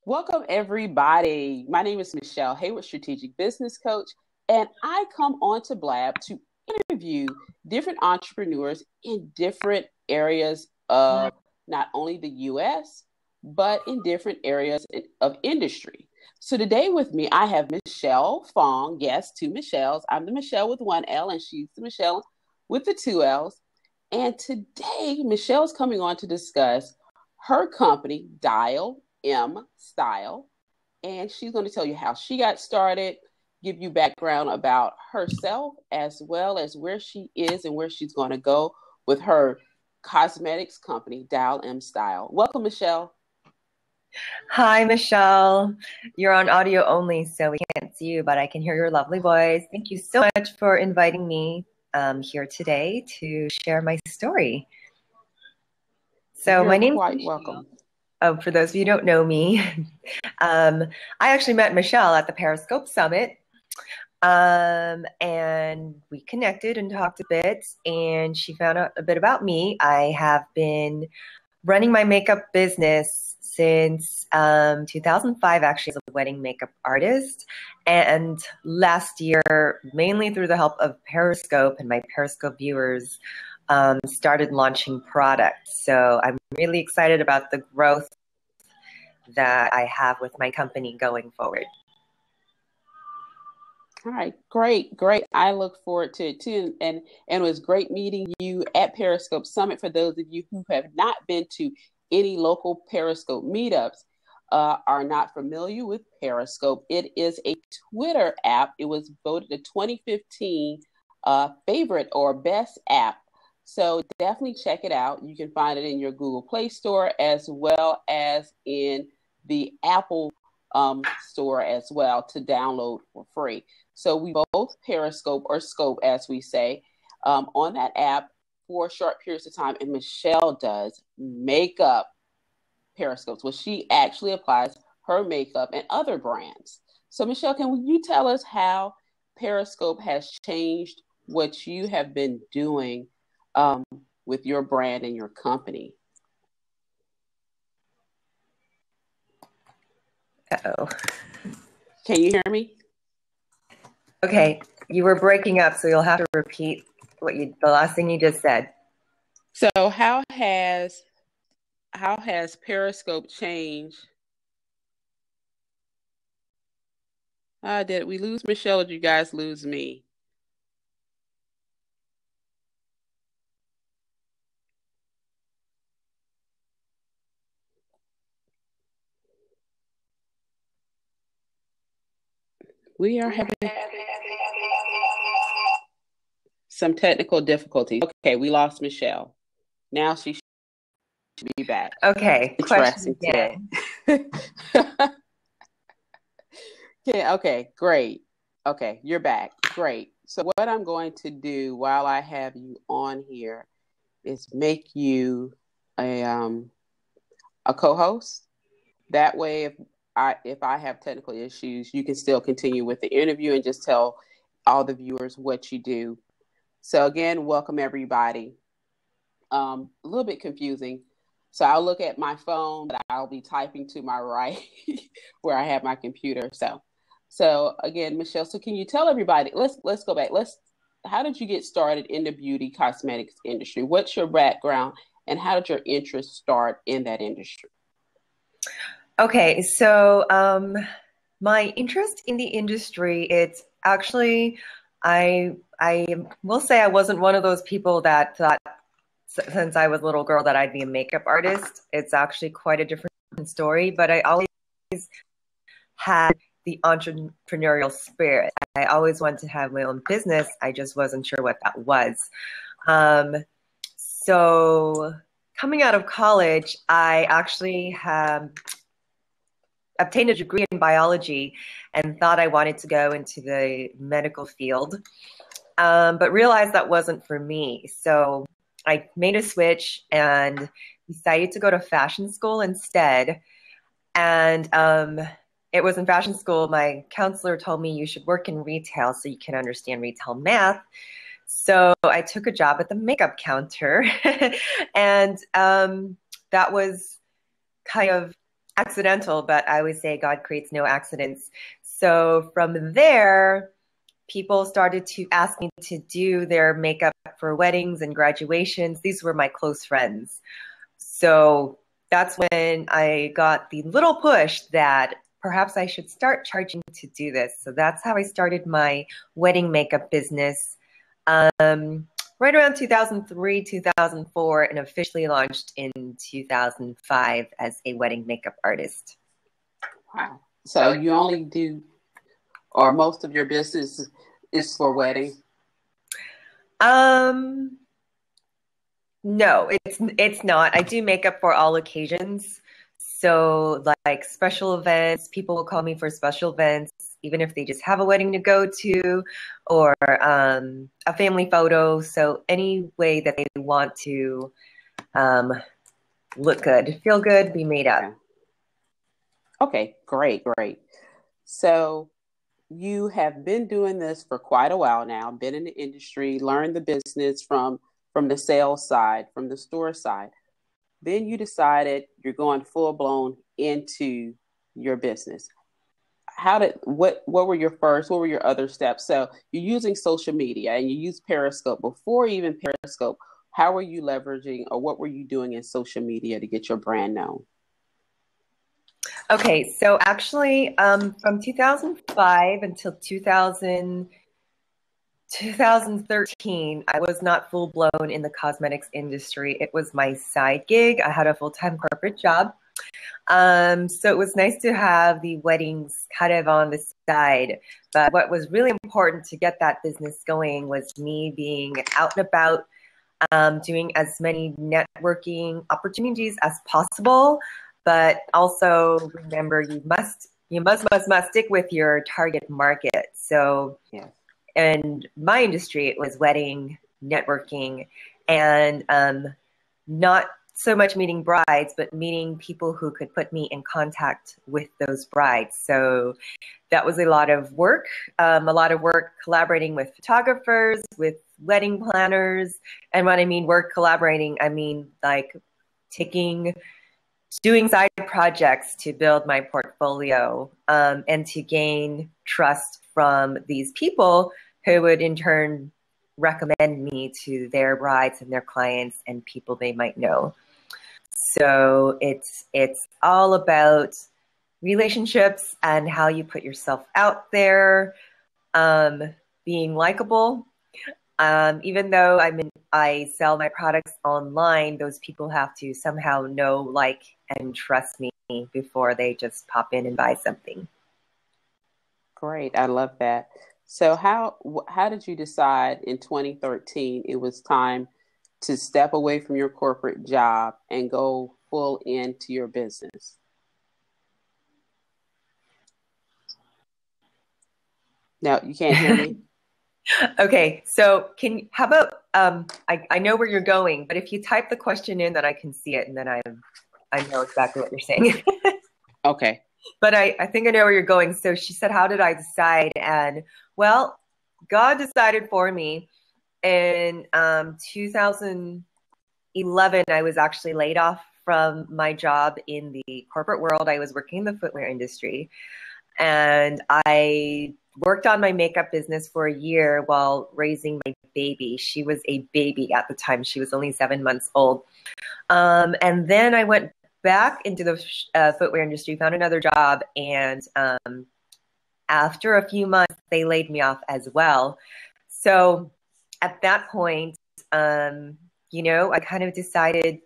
Welcome, everybody. My name is Michelle Hayward, strategic business coach, and I come on to Blab to interview different entrepreneurs in different areas of not only the US, but in different areas of industry. So today with me, I have Michelle Fong. Yes, two Michelles. I'm the Michelle with one L, and she's the Michelle with the two L's. And today, Michelle's coming on to discuss her company, Dial M Style, and she's going to tell you how she got started, give you background about herself, as well as where she is and where she's going to go with her cosmetics company, Dial M Style. Welcome, Michelle. Hi, Michelle. You're on audio only, so we can't see you, but I can hear your lovely voice. Thank you so much for inviting me here today to share my story. So my name's quite welcome. For those of you who don't know me, I actually met Michelle at the Periscope Summit, and we connected and talked a bit, and she found out a bit about me. I have been running my makeup business since 2005, actually, as a wedding makeup artist. And last year, mainly through the help of Periscope and my Periscope viewers, started launching products. So I'm really excited about the growth that I have with my company going forward. All right, great. I look forward to it too. And it was great meeting you at Periscope Summit. For those of you who have not been to any local Periscope meetups, are not familiar with Periscope, it is a Twitter app. It was voted the 2015 favorite or best app. So definitely check it out. You can find it in your Google Play Store as well as in the Apple store as well to download for free. So we both Periscope or Scope, as we say, on that app for short periods of time. And Michelle does makeup Periscopes, where she actually applies her makeup and other brands. So Michelle, can you tell us how Periscope has changed what you have been doing with your brand and your company? Uh-oh. Can you hear me? Okay, you were breaking up, so you'll have to repeat the last thing you just said. So how has Periscope changed? Did we lose Michelle, or did you guys lose me? We are having some technical difficulties. Okay, we lost Michelle. Now she should be back. Okay, interesting today. Okay, great. Okay, you're back. Great. So what I'm going to do while I have you on here is make you a co-host. That way, if I have technical issues, you can still continue with the interview and just tell all the viewers what you do. So again, welcome everybody. A little bit confusing. So I'll look at my phone, but I'll be typing to my right where I have my computer. So again, Michelle, so can you tell everybody, let's go back. How did you get started in the beauty cosmetics industry? What's your background and how did your interest start in that industry? Okay, so my interest in the industry, it's actually, I will say I wasn't one of those people that thought since I was a little girl that I'd be a makeup artist. It's actually quite a different story, but I always had the entrepreneurial spirit. I always wanted to have my own business. I just wasn't sure what that was. So coming out of college, I actually obtained a degree in biology and thought I wanted to go into the medical field, but realized that wasn't for me. So I made a switch and decided to go to fashion school instead. And it was in fashion school, my counselor told me you should work in retail so you can understand retail math. So I took a job at the makeup counter and that was kind of accidental, but I always say God creates no accidents. So from there, people started to ask me to do their makeup for weddings and graduations. These were my close friends. So that's when I got the little push that perhaps I should start charging to do this. So that's how I started my wedding makeup business right around 2003, 2004, and officially launched in 2005 as a wedding makeup artist. Wow. So you only do, or most of your business is for wedding? No, it's not. I do makeup for all occasions. So like special events, people will call me for special events, even if they just have a wedding to go to or a family photo. So any way that they want to look good, feel good, be made up. Okay, great, great. So you have been doing this for quite a while now, been in the industry, learned the business from the sales side, from the store side. Then you decided you're going full blown into your business. What were what were your other steps? So you're using social media and you use Periscope. Before even Periscope, how were you leveraging or what were you doing in social media to get your brand known? Okay, so actually from 2005 until 2013, I was not full blown in the cosmetics industry. It was my side gig. I had a full-time corporate job. So it was nice to have the weddings kind of on the side. But what was really important to get that business going was me being out and about, doing as many networking opportunities as possible. But also remember, you must stick with your target market. So Yeah. in my industry, it was wedding, networking, and not so much meeting brides, but meeting people who could put me in contact with those brides. So that was a lot of work collaborating with photographers, with wedding planners. And when I mean work collaborating, I mean like doing side projects to build my portfolio and to gain trust from these people who would in turn recommend me to their brides and their clients and people they might know. So it's all about relationships and how you put yourself out there, being likable. Even though I sell my products online, those people have to somehow know, like, and trust me before they just pop in and buy something. Great. I love that. So how did you decide in 2013 it was time to step away from your corporate job and go full into your business? Now, you can't hear me? Okay, so how about I know where you're going, but if you type the question in, then I can see it, and then I know exactly what you're saying. Okay. But I think I know where you're going. So she said, how did I decide? And well, God decided for me. In 2011, I was actually laid off from my job in the corporate world. I was working in the footwear industry. And I worked on my makeup business for a year while raising my baby. She was a baby at the time. She was only 7 months old. And then I went back into the footwear industry, found another job, and after a few months, they laid me off as well. So at that point, I kind of decided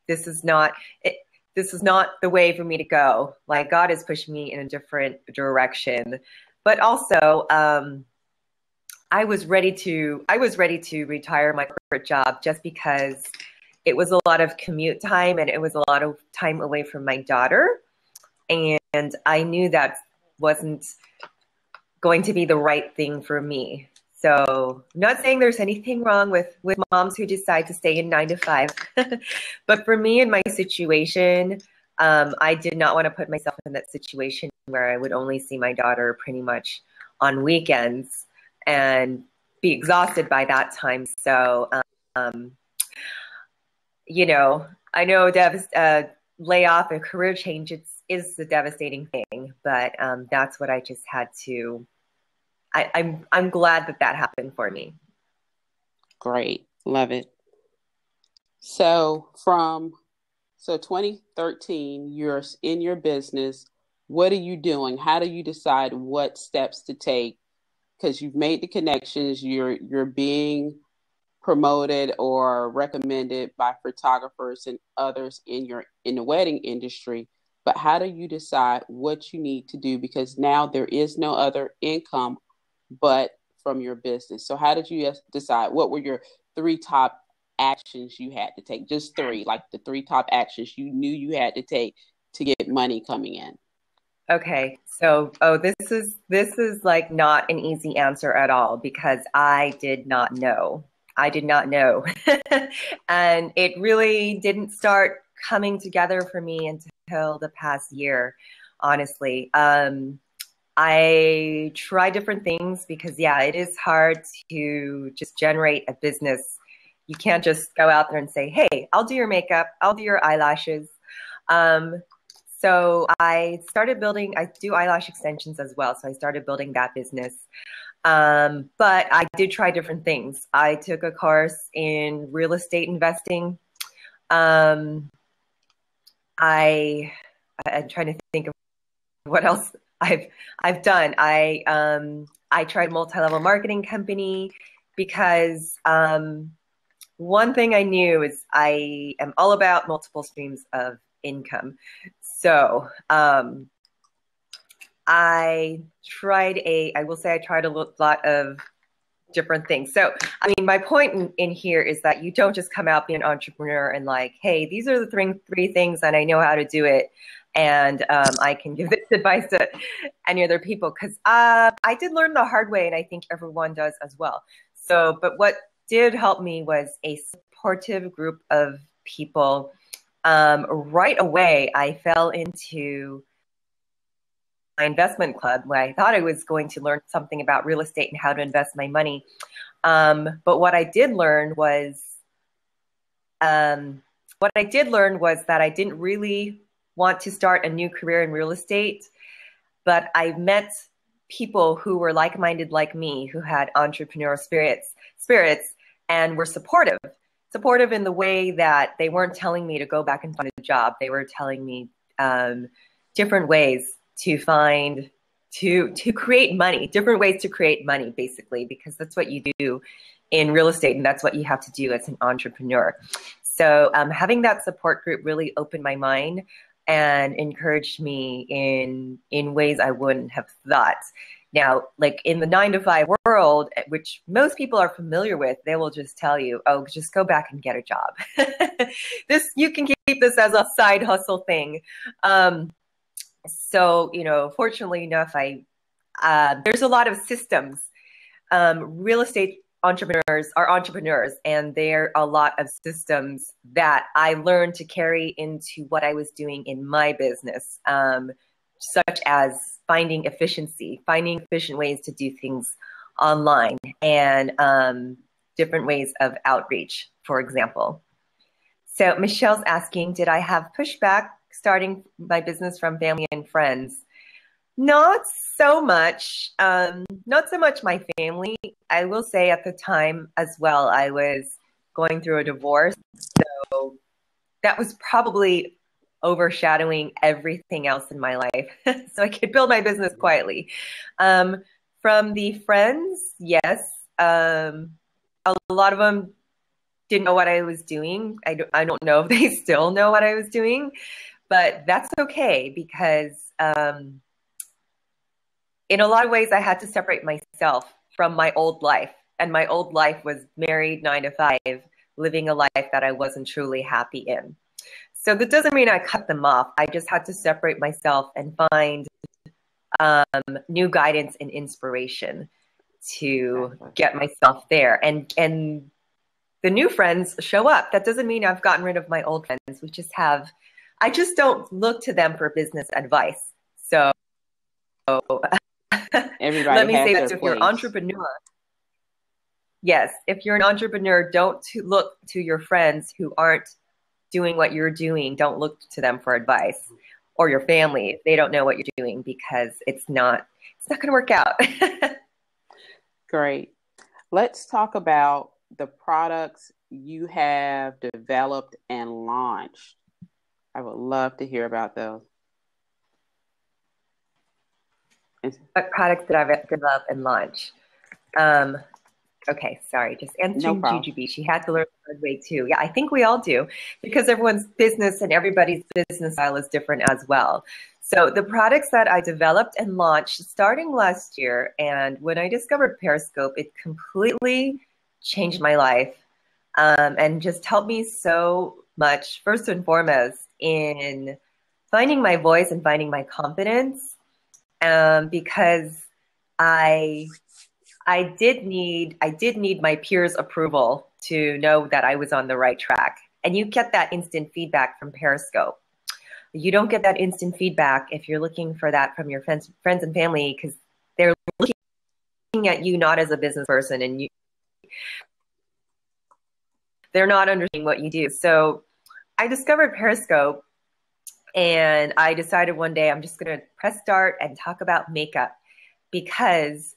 this is not it, this is not the way for me to go. Like God has pushed me in a different direction, but also I was ready to retire my corporate job just because it was a lot of commute time and it was a lot of time away from my daughter. And I knew that wasn't going to be the right thing for me. So I'm not saying there's anything wrong with moms who decide to stay in 9 to 5. But for me in my situation, I did not want to put myself in that situation where I would only see my daughter pretty much on weekends and be exhausted by that time. So, I know, Dev, layoff, a career change, is a devastating thing. But that's what I just had to. I'm glad that that happened for me. Great. Love it. So 2013, you're in your business. What are you doing? How do you decide what steps to take? Because you've made the connections, you're being promoted or recommended by photographers and others in the wedding industry. But how do you decide what you need to do? Because now there is no other income but from your business. So how did you decide? What were your three top actions you had to take? Just three, like the three top actions you knew you had to take to get money coming in. Okay, so this is like not an easy answer at all because I did not know. I did not know. And it really didn't start coming together for me until the past year, honestly. I try different things because, yeah, it is hard to just generate a business. You can't just go out there and say, hey, I'll do your makeup, I'll do your eyelashes. So I started building, I do eyelash extensions as well. So I started building that business. But I did try different things. I took a course in real estate investing. I'm trying to think of what else I've done. I tried multi-level marketing company because one thing I knew is I am all about multiple streams of income. So I will say I tried a lot of different things. So, I mean, my point in here is that you don't just come out being an entrepreneur and like, hey, these are the three things and I know how to do it. And I can give this advice to any other people because I did learn the hard way and I think everyone does as well. So, but what did help me was a supportive group of people. Right away, I fell into my investment club where I thought I was going to learn something about real estate and how to invest my money. But what I did learn was that I didn't really want to start a new career in real estate, but I met people who were like-minded like me, who had entrepreneurial spirits, and were supportive in the way that they weren't telling me to go back and find a job. They were telling me different ways to create money, different ways to create money, basically, because that's what you do in real estate, and that's what you have to do as an entrepreneur. So having that support group really opened my mind and encouraged me in ways I wouldn't have thought. Now, like in the 9-to-5 world, which most people are familiar with, they will just tell you, oh, just go back and get a job. You can keep this as a side hustle thing. So, fortunately enough, there's a lot of systems. Real estate entrepreneurs are entrepreneurs, and there are a lot of systems that I learned to carry into what I was doing in my business, such as finding efficient ways to do things online and different ways of outreach, for example. So Michelle's asking, did I have pushback starting my business from family and friends? Not so much. Not so much my family. I will say at the time as well, I was going through a divorce. So that was probably overshadowing everything else in my life. So I could build my business quietly. From the friends, yes. A lot of them didn't know what I was doing. I don't know if they still know what I was doing, but that's okay because in a lot of ways I had to separate myself from my old life. And my old life was married 9-to-5, living a life that I wasn't truly happy in. So that doesn't mean I cut them off. I just had to separate myself and find new guidance and inspiration to get myself there. And the new friends show up. That doesn't mean I've gotten rid of my old friends. I just don't look to them for business advice. So everybody let me say that if you're an entrepreneur, yes, if you're an entrepreneur, don't look to your friends who aren't doing what you're doing, don't look to them for advice, or your family if they don't know what you're doing, because it's not going to work out. Great. Let's talk about the products you have developed and launched. I would love to hear about those. What products did I develop and launch? Okay, sorry, just answering No Jujubee. She had to learn the hard way too. Yeah, I think we all do, because everyone's business and everybody's business style is different as well. So the products that I developed and launched starting last year, and when I discovered Periscope, it completely changed my life, and just helped me so much, first and foremost, in finding my voice and finding my confidence, because I did need my peers' approval to know that I was on the right track. And you get that instant feedback from Periscope. You don't get that instant feedback if you're looking for that from your friends and family, because they're looking at you not as a business person, and they're not understanding what you do. So I discovered Periscope, and I decided one day I'm just going to press start and talk about makeup, because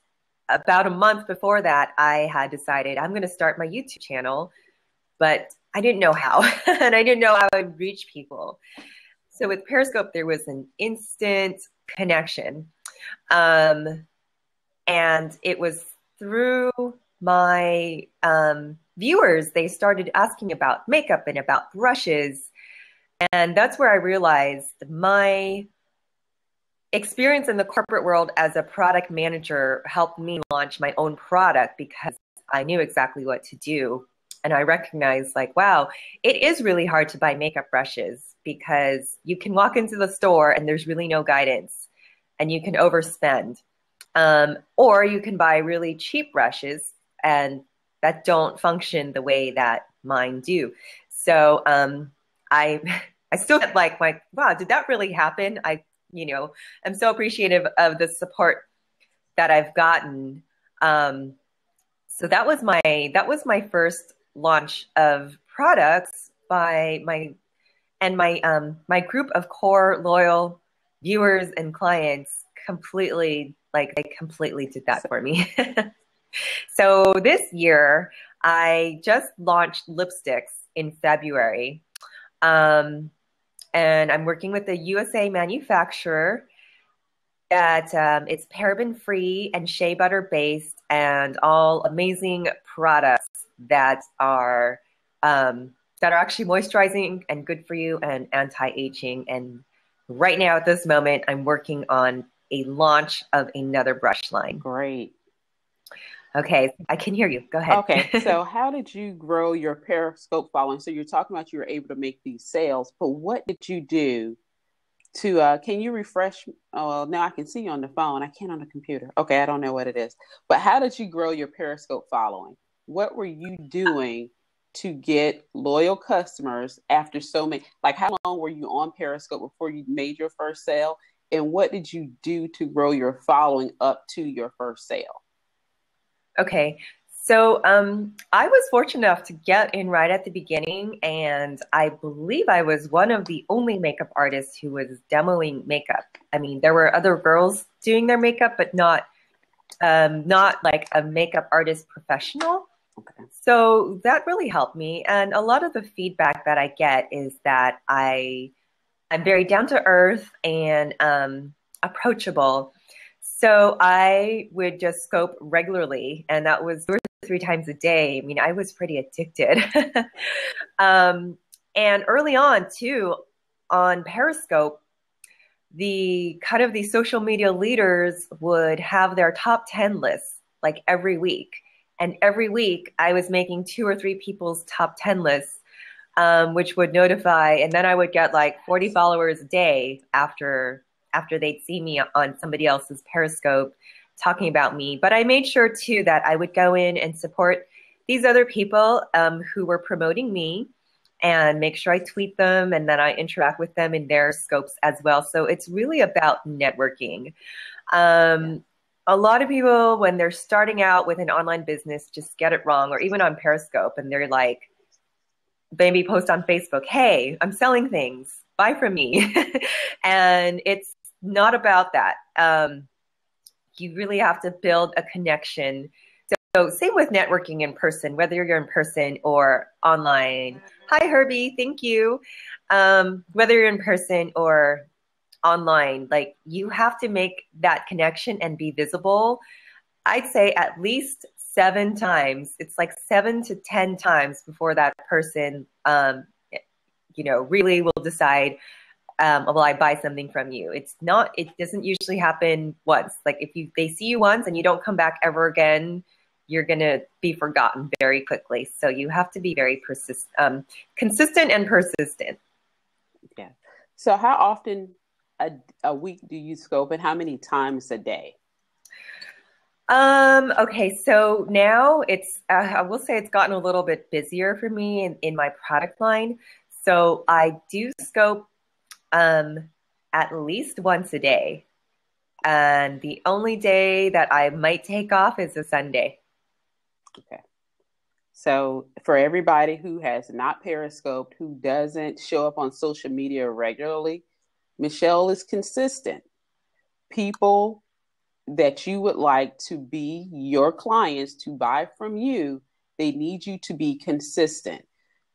about a month before that, I had decided I'm going to start my YouTube channel, but I didn't know how, and I didn't know how I would reach people. So with Periscope, there was an instant connection, and it was through my viewers. They started asking about makeup and about brushes, and that's where I realized my experience in the corporate world as a product manager helped me launch my own product, because I knew exactly what to do. And I recognized, like, wow, it is really hard to buy makeup brushes, because you can walk into the store and there's really no guidance, and you can overspend. Or you can buy really cheap brushes and that don't function the way that mine do. So I still get like, wow, did that really happen? I'm so appreciative of the support that I've gotten. So that was my first launch of products by my group of core loyal viewers and clients completely did that for me. So this year I just launched lipsticks in February. And I'm working with a USA manufacturer that it's paraben free and shea butter based, and all amazing products that are actually moisturizing and good for you and anti-aging. And right now at this moment, I'm working on a launch of another brush line. Great. Okay, I can hear you. Go ahead. Okay, so how did you grow your Periscope following? So you're talking about you were able to make these sales, but what did you do to, can you refresh? Oh, now I can see you on the phone. I can't on the computer. Okay, I don't know what it is. But how did you grow your Periscope following? What were you doing to get loyal customers after so many? Like, how long were you on Periscope before you made your first sale? And what did you do to grow your following up to your first sale? Okay, so I was fortunate enough to get in right at the beginning, and I believe I was one of the only makeup artists who was demoing makeup. I mean, there were other girls doing their makeup, but not like a makeup artist professional. Okay. So that really helped me, and a lot of the feedback that I get is that I'm very down to earth and approachable. So I would just scope regularly, and that was 2 or 3 times a day. I mean, I was pretty addicted. And early on too, on Periscope, the social media leaders would have their top 10 lists like every week. And every week I was making 2 or 3 people's top 10 lists, which would notify, and then I would get like 40 followers a day after they'd see me on somebody else's Periscope talking about me. But I made sure too that I would go in and support these other people who were promoting me, and make sure I tweet them and then I interact with them in their scopes as well. So it's really about networking. A lot of people, when they're starting out with an online business, just get it wrong, or even on Periscope, and they're like, maybe post on Facebook, hey, I'm selling things, buy from me. And it's not about that. You really have to build a connection. So same with networking in person, whether you're in person or online. Hi, Herbie. Thank you. Whether you're in person or online, like you have to make that connection and be visible. I'd say at least 7 times. It's like 7 to 10 times before that person, really will decide, will I buy something from you? It doesn't usually happen once. Like if they see you once and you don't come back ever again, you're going to be forgotten very quickly. So you have to be very consistent and persistent. Yeah. So how often a week do you scope, and how many times a day? Okay, so now I will say it's gotten a little bit busier for me in my product line. So I do scope at least once a day. And the only day that I might take off is a Sunday. Okay. So for everybody who has not periscoped, who doesn't show up on social media regularly, Michelle is consistent. People that you would like to be your clients to buy from you, they need you to be consistent.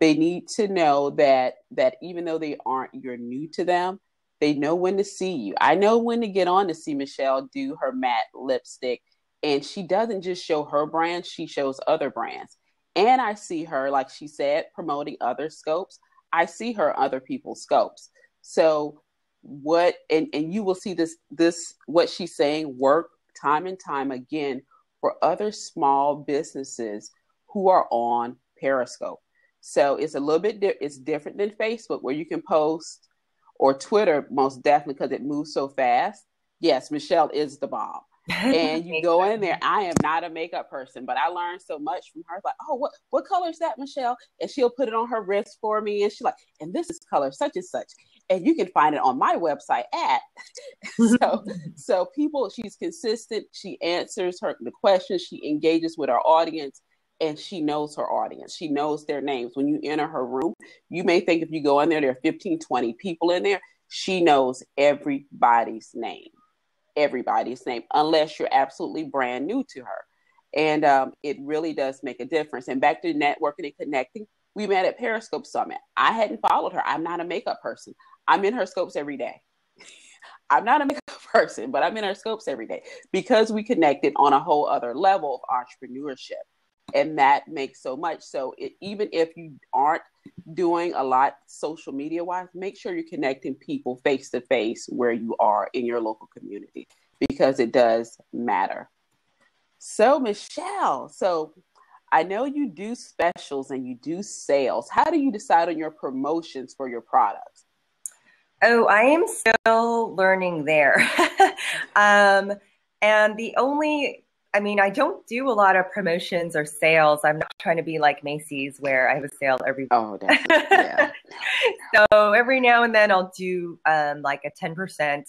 They need to know that even though you're new to them, they know when to see you. I know when to get on to see Michelle do her matte lipstick, and she doesn't just show her brand, she shows other brands. And I see her, like she said, promoting other scopes. I see her other people's scopes. So and you will see this what she's saying work time and time again for other small businesses who are on Periscope. So it's a little bit it's different than Facebook, where you can post, or Twitter, most definitely, because it moves so fast. Yes, Michelle is the bomb. And you go in there. I am not a makeup person, but I learned so much from her. Like, oh, what color is that, Michelle? And she'll put it on her wrist for me. And she's like, and this is color such and such. And you can find it on my website at. so people, she's consistent. She answers the questions. She engages with her audience, and she knows her audience. She knows their names. When you enter her room, you may think if you go in there are 15, 20 people in there. She knows everybody's name, unless you're absolutely brand new to her. And it really does make a difference. And back to networking and connecting, we met at Periscope Summit. I hadn't followed her. I'm not a makeup person. I'm in her scopes every day. I'm not a makeup person, but I'm in her scopes every day because we connected on a whole other level of entrepreneurship. And that makes so much. So even if you aren't doing a lot social media wise, make sure you're connecting people face to face where you are in your local community, because it does matter. So Michelle, I know you do specials and you do sales. How do you decide on your promotions for your products? Oh, I am still learning there. And I don't do a lot of promotions or sales. I'm not trying to be like Macy's where I have a sale every week. Oh, definitely. Yeah. So every now and then I'll do like a 10%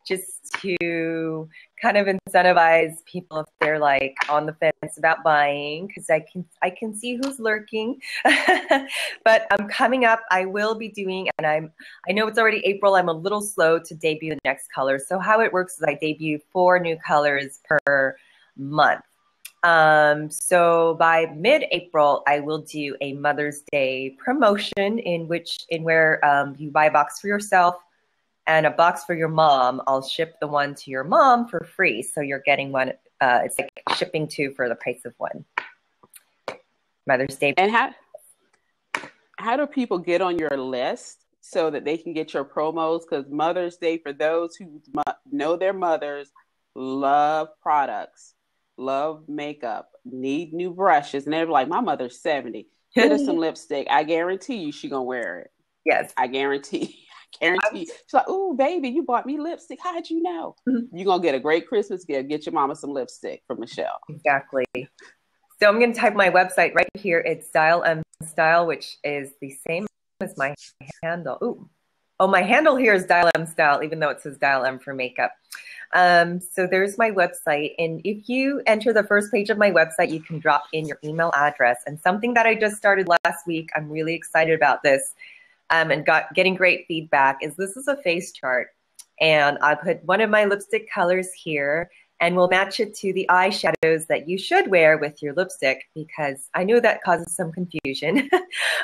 just to kind of incentivize people if they're like on the fence about buying, because I can see who's lurking. But coming up, I will be doing, and I know it's already April. I'm a little slow to debut the next color. So how it works is I debut 4 new colors per month. So by mid-April, I will do a Mother's Day promotion where you buy a box for yourself and a box for your mom. I'll ship the one to your mom for free. So you're getting one. It's like shipping 2 for the price of 1. Mother's Day. And how do people get on your list so that they can get your promos? Because Mother's Day, for those who know their mothers, love products, love makeup, need new brushes. And they're like, my mother's 70. Get her some lipstick. I guarantee you she going to wear it. Yes. I guarantee. She's like, oh, baby, you bought me lipstick. How'd you know? You're going to get a great Christmas gift. Get your mama some lipstick from Michelle. Exactly. So I'm going to type my website right here. It's Style, which is the same as my handle. Ooh, Oh, my handle here is Dial M Style, even though it says Dial M for makeup. So there's my website. And if you enter the first page of my website, you can drop in your email address. And something that I just started last week, I'm really excited about this, and getting great feedback, is this is a face chart. And I put one of my lipstick colors here, and we'll match it to the eyeshadows that you should wear with your lipstick, because I know that causes some confusion.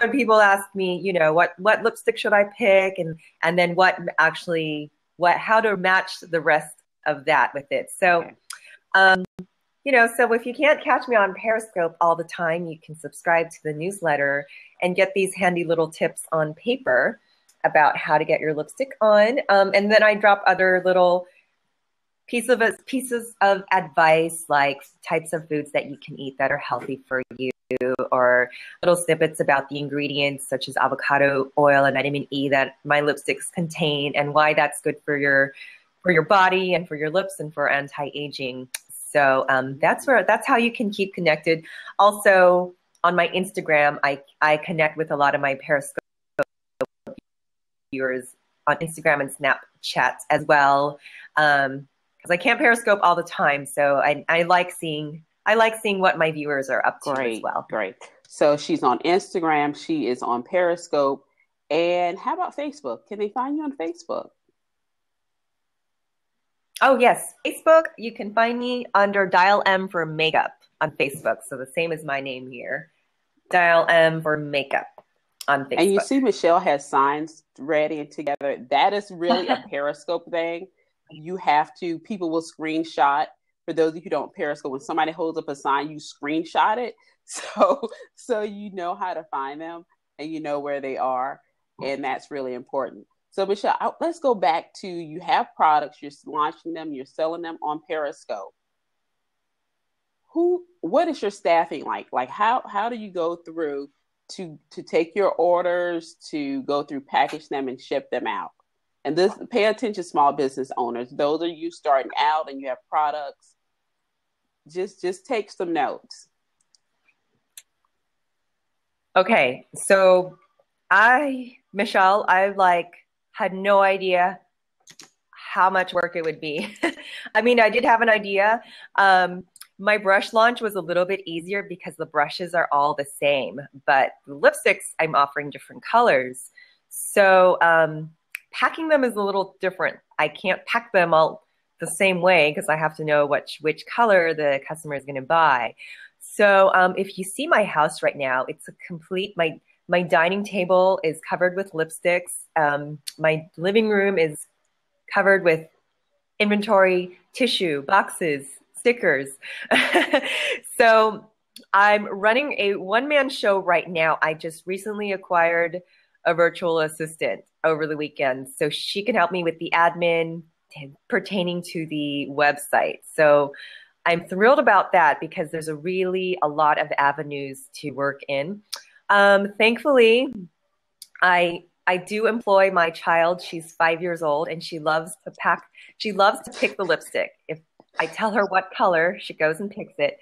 When people ask me, you know, what lipstick should I pick, and then how to match the rest of that with it. So, you know, so if you can't catch me on Periscope all the time, you can subscribe to the newsletter and get these handy little tips on paper about how to get your lipstick on. And then I drop other little pieces of advice, like types of foods that you can eat that are healthy for you, or little snippets about the ingredients such as avocado oil and vitamin E that my lipsticks contain, and why that's good for your body and for your lips and for anti-aging. So that's how you can keep connected. Also, on my Instagram, I connect with a lot of my Periscope viewers on Instagram and Snapchat as well. Because I can't Periscope all the time, so I like seeing what my viewers are up to as well. Great. So she's on Instagram, she is on Periscope, and how about Facebook? Can they find you on Facebook? Oh yes, Facebook. You can find me under Dial M for Makeup on Facebook. So the same as my name here, Dial M for Makeup on Facebook. And you see, Michelle has signs ready and together. That is really a Periscope thing. People will screenshot. For those of you who don't Periscope, when somebody holds up a sign, you screenshot it. So you know how to find them and you know where they are. And that's really important. So Michelle, let's go back to, you have products, you're launching them, you're selling them on Periscope. What is your staffing like? Like how do you go through to take your orders, to go through, package them and ship them out? And pay attention, small business owners. Those are you starting out and you have products. Just take some notes. Okay, so Michelle, I had no idea how much work it would be. I mean, I did have an idea. My brush launch was a little bit easier because the brushes are all the same, but the lipsticks, I'm offering different colors. So packing them is a little different. I can't pack them all the same way because I have to know which color the customer is going to buy. So if you see my house right now, it's a complete, my dining table is covered with lipsticks. My living room is covered with inventory, tissue, boxes, stickers. So I'm running a one-man show right now. I just recently acquired a virtual assistant over the weekend, so she can help me with the admin pertaining to the website. So I'm thrilled about that because there's a lot of avenues to work in. Thankfully, I do employ my child. She's 5 years old and she loves to pack. She loves to pick the lipstick. If I tell her what color, she goes and picks it.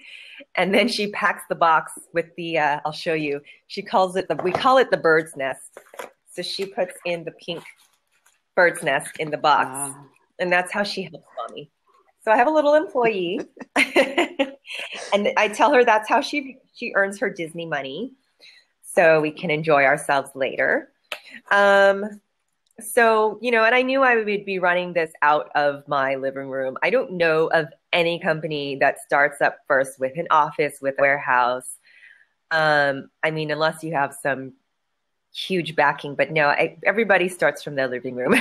And then she packs the box with the, I'll show you. We call it the bird's nest. So she puts in the pink bird's nest in the box. Wow. And that's how she helps mommy. So I have a little employee and I tell her that's how she earns her Disney money. So we can enjoy ourselves later. So, you know, and I knew I would be running this out of my living room. I don't know of any company that starts up first with an office, with a warehouse. I mean, unless you have some huge backing, but no, everybody starts from their living room.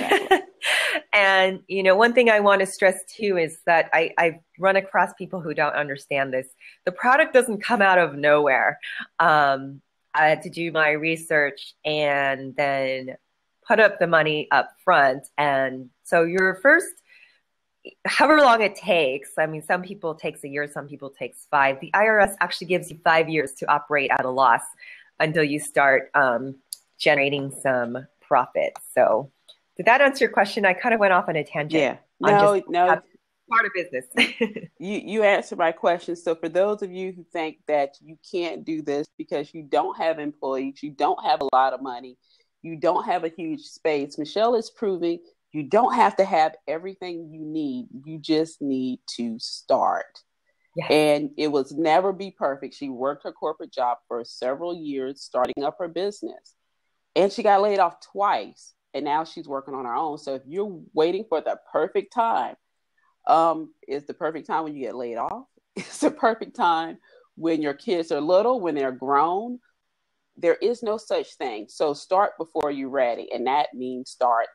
And, you know, one thing I want to stress too is that I run across people who don't understand this. The product doesn't come out of nowhere. I had to do my research and then put up the money up front. And so your first, however long it takes, I mean, some people takes a year, some people takes 5. The IRS actually gives you 5 years to operate at a loss until you start generating some profit. So did that answer your question? I kind of went off on a tangent. Yeah, no. Part of business. You answered my question. So for those of you who think that you can't do this because you don't have employees, you don't have a lot of money, you don't have a huge space. Michelle is proving you don't have to have everything you need. You just need to start. Yes. And it was never be perfect. She worked her corporate job for several years, starting up her business. And she got laid off twice. And now she's working on her own. So if you're waiting for the perfect time, it's the perfect time when you get laid off. It's the perfect time when your kids are little, when they're grown. There is no such thing. So start before you're ready. And that means start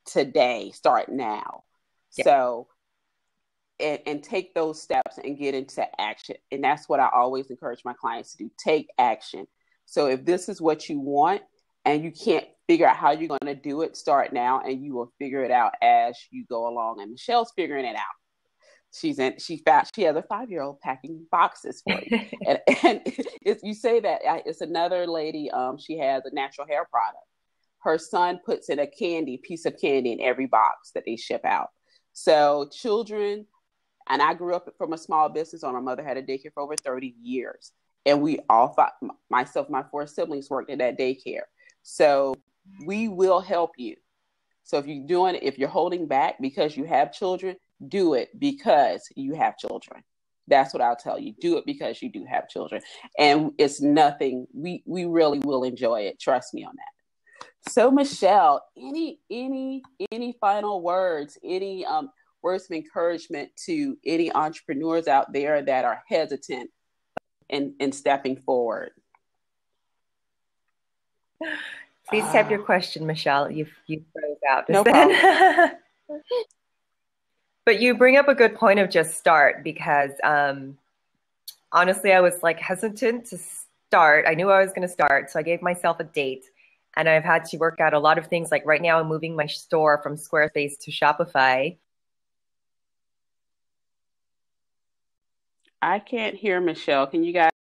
today, start now. Yeah. So, and take those steps and get into action. And that's what I always encourage my clients to do. Take action. So if this is what you want and you can't figure out how you're going to do it, start now, and you will figure it out as you go along. And Michelle's figuring it out. She has a 5-year-old packing boxes for you. and you say that it's another lady. She has a natural hair product. Her son puts in a piece of candy in every box that they ship out. So children, and I grew up from a small business owner. My mother had a daycare for over 30 years. And we all thought, myself, my 4 siblings worked at that daycare. So we will help you. So if you're holding back because you have children, do it because you have children. That's what I'll tell you. Do it because you do have children. And it's nothing. We really will enjoy it. Trust me on that. So Michelle, any final words, any words of encouragement to any entrepreneurs out there that are hesitant in stepping forward? Please type your question, Michelle. You froze out. No problem. But you bring up a good point of just start, because honestly, I was like hesitant to start. I knew I was going to start, so I gave myself a date, and I've had to work out a lot of things. Like right now, I'm moving my store from Squarespace to Shopify. I can't hear Michelle. Can you guys,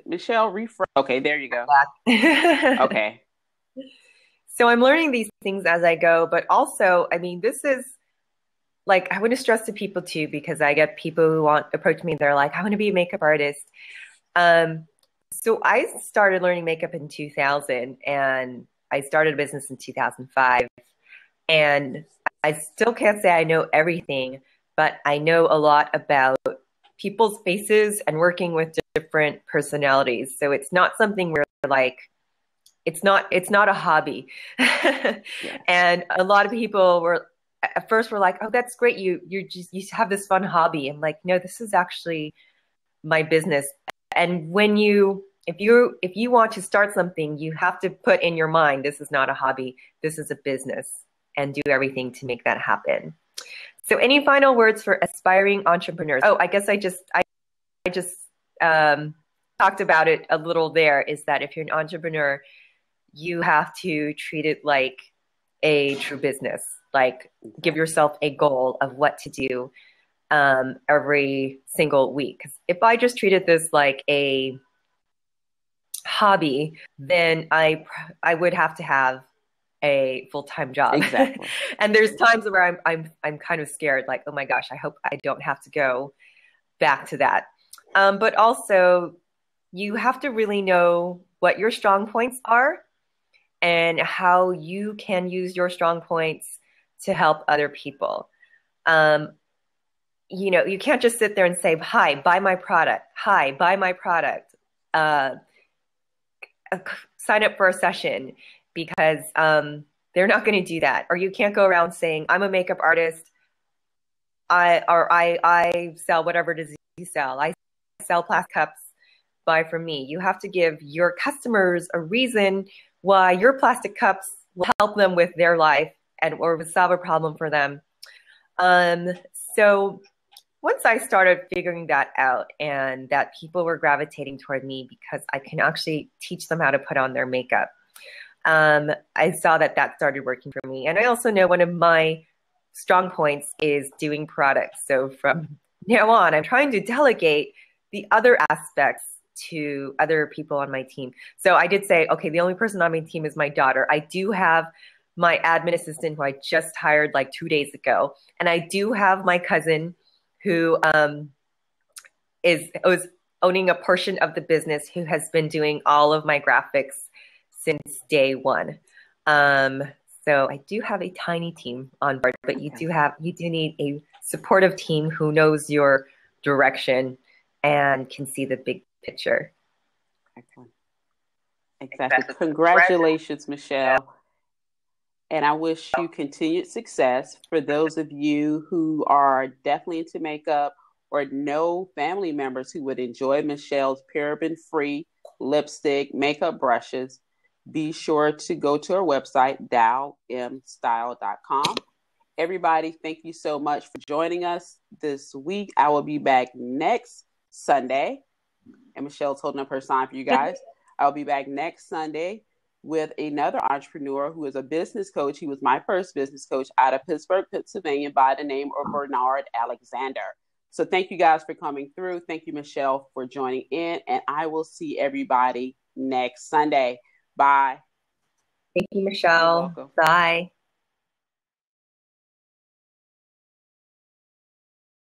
Michelle, refresh? Okay, there you go. Okay. So I'm learning these things as I go, but also, I mean, this is like, I want to stress to people too, because I get people who approach me. They're like, I want to be a makeup artist. So I started learning makeup in 2000, and I started a business in 2005. And I still can't say I know everything, but I know a lot about people's faces and working with different personalities. So it's not something where like, it's not a hobby. Yeah. And a lot of people at first were like, oh, that's great. You have this fun hobby. I'm like, no, this is actually my business. And if you want to start something, you have to put in your mind, this is not a hobby, this is a business, and do everything to make that happen. So any final words for aspiring entrepreneurs? Oh, I guess I just talked about it a little there, is that if you're an entrepreneur, you have to treat it like a true business. Like, give yourself a goal of what to do every single week. 'Cause if I just treated this like a hobby, then I would have to have a full-time job. Exactly. And there's times where I'm kind of scared, like, oh my gosh, I hope I don't have to go back to that. But also, you have to really know what your strong points are and how you can use your strong points to help other people. You can't just sit there and say, hi, buy my product. Hi, buy my product. Sign up for a session, because they're not going to do that. Or you can't go around saying, I'm a makeup artist. I sell whatever it is you sell. I sell plastic cups. Buy from me. You have to give your customers a reason why your plastic cups will help them with their life or solve a problem for them. So once I started figuring that out, and that people were gravitating toward me because I can actually teach them how to put on their makeup, I saw that started working for me. And I also know one of my strong points is doing products. So from now on, I'm trying to delegate the other aspects to other people on my team. So I did say, okay, the only person on my team is my daughter. I do have my admin assistant, who I just hired like 2 days ago. And I do have my cousin, who was owning a portion of the business, who has been doing all of my graphics since day one. Um, so I do have a tiny team on board, but you do need a supportive team who knows your direction and can see the big picture. Excellent. Exactly. Congratulations, Michelle. And I wish you continued success. For those of you who are definitely into makeup or know family members who would enjoy Michelle's paraben-free lipstick makeup brushes, be sure to go to our website, dowmstyle.com. Everybody, thank you so much for joining us this week. I will be back next Sunday. And Michelle's holding up her sign for you guys. I'll be back next Sunday with another entrepreneur who is a business coach. He was my first business coach out of Pittsburgh, Pennsylvania, by the name of Bernard Alexander. So thank you guys for coming through. Thank you, Michelle, for joining in. And I will see everybody next Sunday. Bye. Thank you, Michelle. Bye.